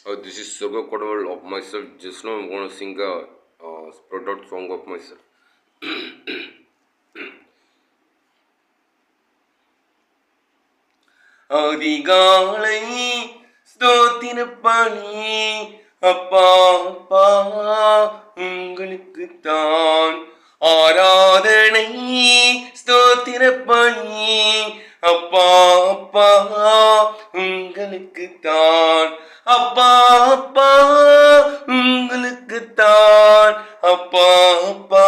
This is Surga Kodaval of myself. Just now I'm going to sing a spread out song of myself. அதிகாலை ஸ்தோத்திர பணி அப்பா அப்பா உங்களுக்கு தான் ஆராதனை ஸ்தோத்திர பணி அப்பா அப்பா உங்களுக்கு தான் அப்பா அப்பா உங்களுக்கு தான் அப்பா அப்பா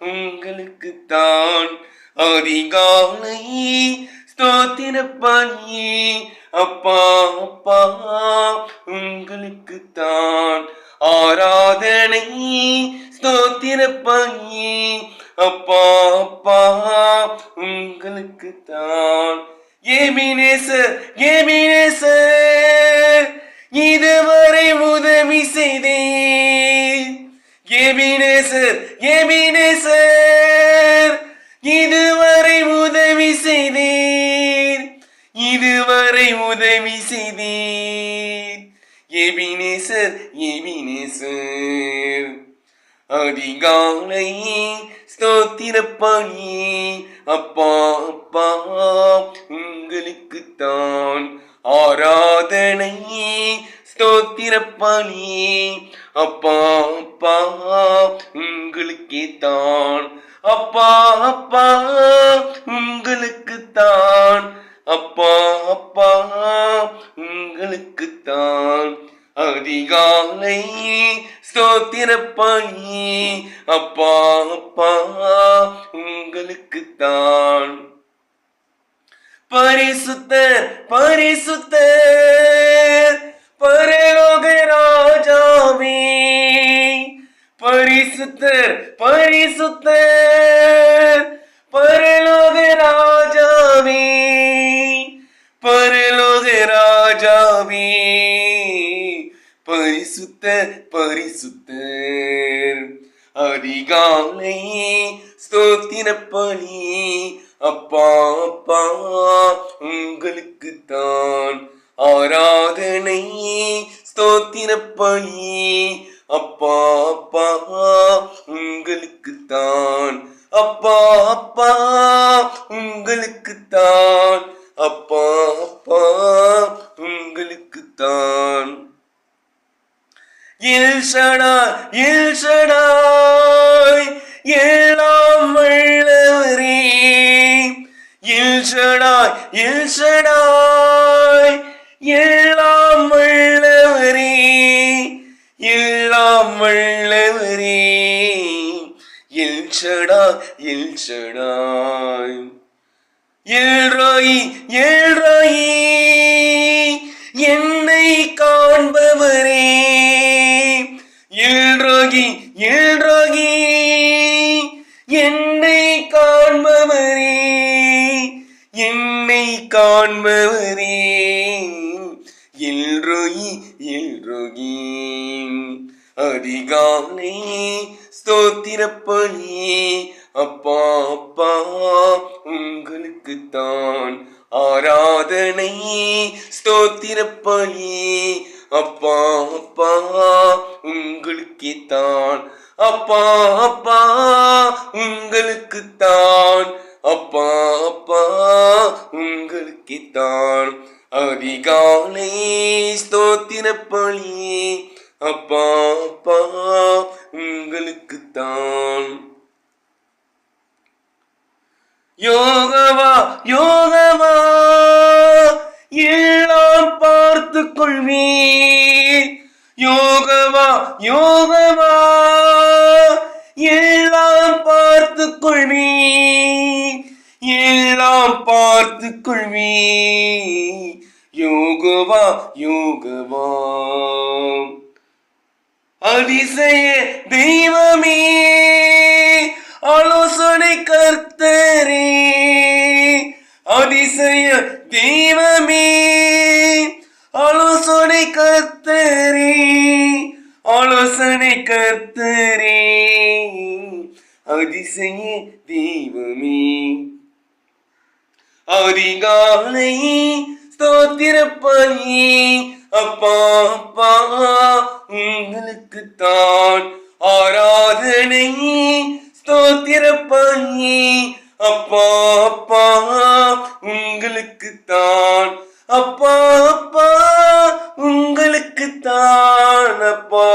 உங்களுக்கு தான் அதிகாலை ஸ்தோத்திர பணி அப்பா அப்பா உங்களுக்கு தான் ஆராதனை ஸ்தோத்திர பணி அப்பா அப்பா உங்களுக்கு தான் எபினேசர் எபினேசர் இதுவரை உதவி செய்தேன் எபினேசர் எபினேசர் இதுவரை உதவி செய்தேன் இதுவரை உதவி செய்தேன் எபினேசர் எபினேசர் அதிகாலை ஸ்தோத்திர பணி அப்பா அப்பா உங்களுக்கு தான் ஆராதனை ஸ்தோத்திர பணி அப்பா அப்பா உங்களுக்கே தான் அப்பா அப்பா உங்களுக்கு தான் அப்பா அப்பா உங்களுக்கு தான் அதிகாலை ஸ்தோத்திர பணி அப்பா அப்பா உங்களுக்கு தான் பரிசுத்தர் பரிசுத்தர் பரலோக ராஜாவே பரிசுத்தர் பரிசுத்தர் பரலோக ராஜாவே பரலோக ராஜாவே பரிசுத்தர் பரிசுத்தர் அதிகாலை ஸ்தோத்திர பணி அப்பா அப்பா உங்களுக்கு தான் ஆராதனை ஸ்தோத்திர பணி அப்பா அப்பா உங்களுக்கு தான் அப்பா அப்பா உங்களுக்கு தான் அப்பா அப்பா உங்களுக்கு தான் எல்ஷடாய் எல்லாம் வல்லவரே எல்ஷடாய் எல்ஷடாய் எல்லாம் வல்லவரே எல்லாம் வல்லவரே எல்ஷடாய் எல்ஷடாய் எல்ரோயி எல்ரோயி என்னை காண்பவரே எல்ரோகி எல்ரோகி என்னை காண்பவரே என்னை காண்பவரே எல்ரோகி எல்ரோகி அதிகாலை ஸ்தோத்திர பணி அப்பா அப்பா உங்களுக்கு தான் ஆராதனை ஸ்தோத்திர பணி அப்பா அப்பா உங்களுக்கே தான் அப்பா அப்பா உங்களுக்கு தான் அப்பா அப்பா உங்களுக்கே தான் அதிகாலை ஸ்தோத்திர பணி அப்பா அப்பா உங்களுக்கு தான் யோகவா யோகவா எல்லாம் பார்த்து கொள்வீர் யோகவா யோகவா எல்லாம் பார்த்து கொள்வீர் எல்லாம் பார்த்து கொள்வீர் யோகவா யோகவா அதிசய தெய்வமே ஆலோசனை கர்த்தரே அதிசய தெய்வமே ஆலோசனை கர்த்தரே ஆலோசனை கர்த்தரே அதிசய தெய்வமே அதிகாலை ஸ்தோத்திர பணி அப்பா அப்பா உங்களுக்கு தான் ஆராதனை ஸ்தோத்திர பணி. அப்பா அப்பா உங்களுக்கு தான், அப்பா அப்பா உங்களுக்கு தான், அப்பா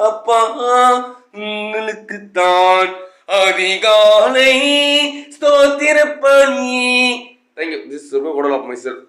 அப்பா உங்களுக்கு தான் அதிகாலை ஸ்தோத்திர பணி. Thank you. This is Surva Kodal of myself.